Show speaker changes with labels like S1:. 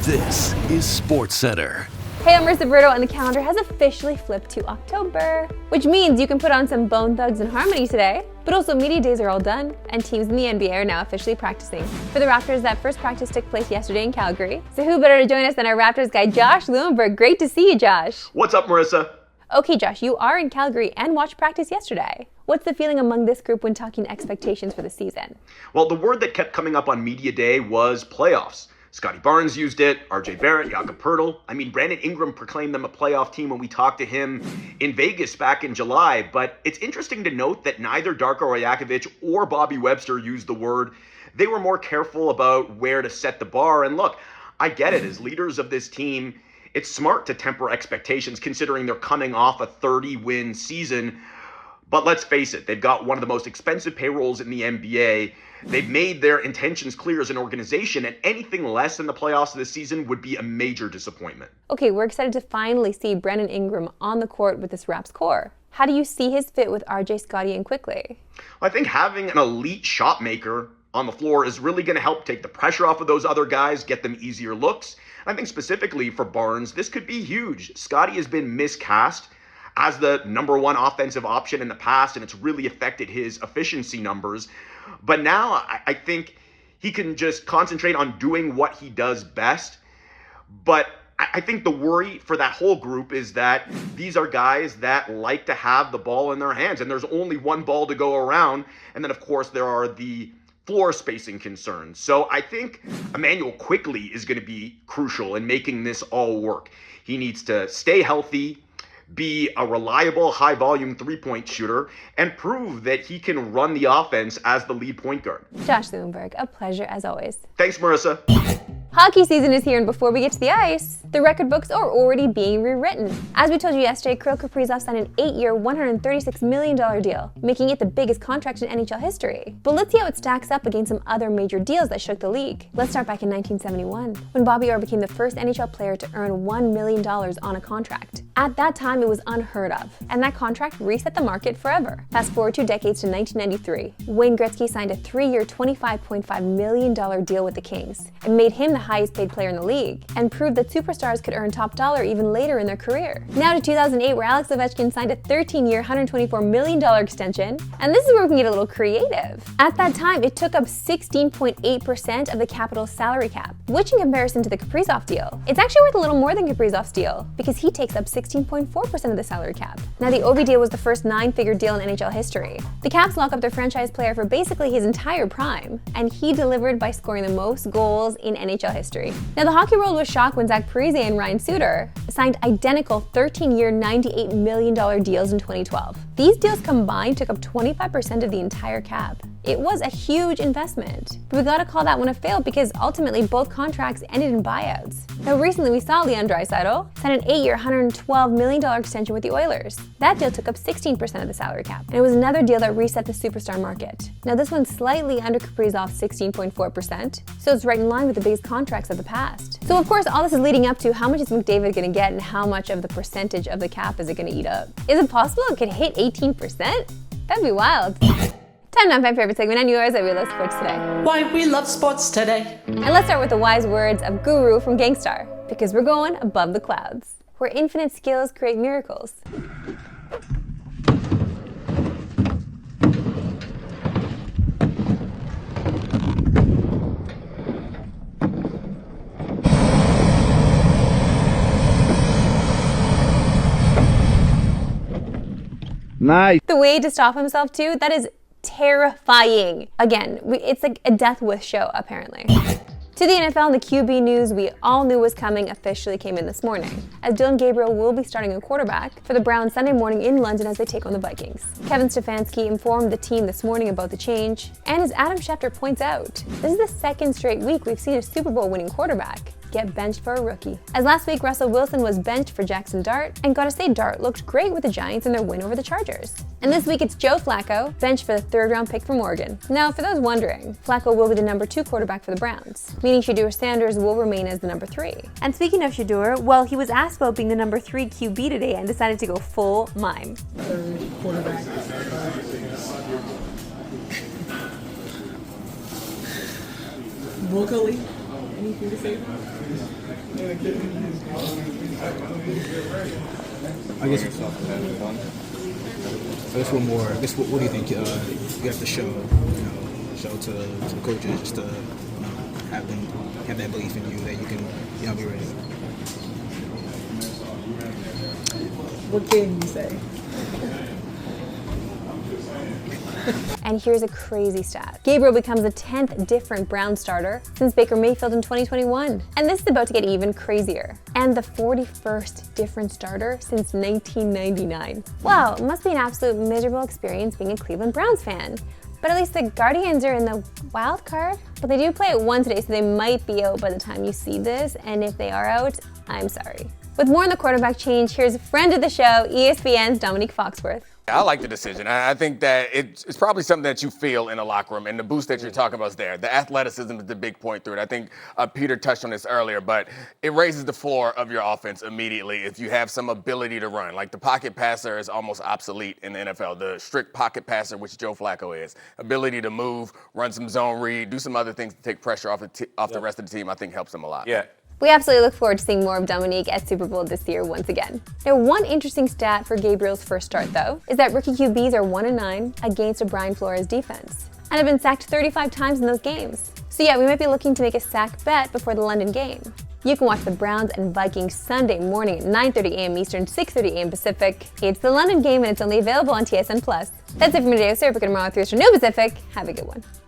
S1: This is Sportscentre.
S2: Hey, I'm Marissa Brito, and the calendar has officially flipped to October, which means you can put on some Bone Thugs and Harmony today. But also, media days are all done, and teams in the NBA are now officially practicing. For the Raptors, that first practice took place yesterday in Calgary. So who better to join us than our Raptors guy, Josh Lewinberg. Great to see you, Josh.
S3: What's up, Marissa?
S2: Okay, Josh, you are in Calgary and watched practice yesterday. What's the feeling among this group when talking expectations for the season?
S3: Well, the word that kept coming up on media day was playoffs. Scotty Barnes used it, RJ Barrett, Jakob Poeltl. Brandon Ingram proclaimed them a playoff team when we talked to him in Vegas back in July. But it's interesting to note that neither Darko Rajakovic or Bobby Webster used the word. They were more careful about where to set the bar. And look, I get it. As leaders of this team, it's smart to temper expectations considering they're coming off a 30-win season. But let's face it, they've got one of the most expensive payrolls in the NBA. They've made their intentions clear as an organization, and anything less than the playoffs of this season would be a major disappointment.
S2: Okay, we're excited to finally see Brandon Ingram on the court with this Raps core. How do you see his fit with RJ, Scotty, and Quickly?
S3: I think having an elite shot maker on the floor is really going to help take the pressure off of those other guys, get them easier looks. I think specifically for Barnes, this could be huge. Scotty has been miscast as the number one offensive option in the past, and it's really affected his efficiency numbers. But now I think he can just concentrate on doing what he does best. But I think the worry for that whole group is that these are guys that like to have the ball in their hands, and there's only one ball to go around. And then, of course, there are the floor spacing concerns. So I think Emmanuel Quickly is going to be crucial in making this all work. He needs to stay healthy, be a reliable, high-volume three-point shooter, and prove that he can run the offense as the lead point guard.
S2: Josh Lewinberg, a pleasure as always.
S3: Thanks, Marissa.
S2: Hockey season is here, and before we get to the ice, the record books are already being rewritten. As we told you yesterday, Kaprizov signed an 8-year, $136 million deal, making it the biggest contract in NHL history. But let's see how it stacks up against some other major deals that shook the league. Let's start back in 1971, when Bobby Orr became the first NHL player to earn $1 million on a contract. At that time, it was unheard of, and that contract reset the market forever. Fast forward 2 decades to 1993, Wayne Gretzky signed a 3-year, $25.5 million deal with the Kings, and made him the highest paid player in the league, and proved that superstars could earn top dollar even later in their career. Now to 2008, where Alex Ovechkin signed a 13-year, $124 million extension, and this is where we can get a little creative. At that time, it took up 16.8% of the Capital's salary cap, which in comparison to the Kaprizov deal, it's actually worth a little more than Kaprizov's deal, because he takes up 16.4% of the salary cap. Now the Ovi deal was the first 9-figure deal in NHL history. The Caps lock up their franchise player for basically his entire prime, and he delivered by scoring the most goals in NHL history. Now the hockey world was shocked when Zach Parise and Ryan Suter signed identical 13-year, $98 million deals in 2012. These deals combined took up 25% of the entire cap. It was a huge investment, but we gotta call that one a fail because ultimately both contracts ended in buyouts. Now recently we saw Leon Draisaitl sign an 8-year, $112 million extension with the Oilers. That deal took up 16% of the salary cap, and it was another deal that reset the superstar market. Now this one's slightly under Kaprizov's 16.4%, so it's right in line with the biggest contracts of the past. So of course all this is leading up to how much is McDavid gonna get and how much of the percentage of the cap is it gonna eat up. Is it possible it could hit 18%? That'd be wild. Time now for my favorite segment on yours that we love sports today.
S4: Why we love sports today.
S2: And let's start with the wise words of Guru from Gangstar, because we're going above the clouds, where infinite skills create miracles.
S5: Nice.
S2: The way to stop himself too, that is terrifying. Again, it's like a death wish show, apparently. To the NFL and the QB news we all knew was coming officially came in this morning, as Dillon Gabriel will be starting a quarterback for the Browns Sunday morning in London as they take on the Vikings. Kevin Stefanski informed the team this morning about the change, and as Adam Schefter points out, this is the second straight week we've seen a Super Bowl winning quarterback get benched for a rookie. As last week, Russell Wilson was benched for Jackson Dart, and gotta say, Dart looked great with the Giants in their win over the Chargers. And this week, it's Joe Flacco, benched for the 3rd-round pick from Oregon. Now, for those wondering, Flacco will be the number 2 quarterback for the Browns, meaning Shedeur Sanders will remain as the number 3. And speaking of Shedeur, well, he was asked about being the number 3 QB today and decided to go full mime.
S4: 3rd quarterback. Vocally, anything to say?
S5: I guess one more. I guess what do you think you have to show to the coaches just to have that belief in you that you can be ready.
S4: What game you say?
S2: And here's a crazy stat. Gabriel becomes the 10th different Brown starter since Baker Mayfield in 2021. And this is about to get even crazier. And the 41st different starter since 1999. Wow, it must be an absolute miserable experience being a Cleveland Browns fan. But at least the Guardians are in the wild card. But they do play at 1 today, so they might be out by the time you see this. And if they are out, I'm sorry. With more on the quarterback change, here's a friend of the show, ESPN's Dominique Foxworth.
S6: I like the decision. I think that it's probably something that you feel in the locker room, and the boost that you're talking about is there. The athleticism is the big point through it. I think Peter touched on this earlier, but it raises the floor of your offense immediately if you have some ability to run. Like the pocket passer is almost obsolete in the NFL. The strict pocket passer, which Joe Flacco is, ability to move, run some zone read, do some other things to take pressure off the rest of the team, I think helps them a lot.
S7: Yeah.
S2: We absolutely look forward to seeing more of Dominique at Super Bowl this year once again. Now, one interesting stat for Gabriel's first start, though, is that rookie QBs are 1-9 against a Brian Flores defense, and have been sacked 35 times in those games. So yeah, we might be looking to make a sack bet before the London game. You can watch the Browns and Vikings Sunday morning at 9:30 a.m. Eastern, 6:30 a.m. Pacific. It's the London game, and it's only available on TSN+. That's it from me today. Sorry for getting wrong with no Pacific. Have a good one.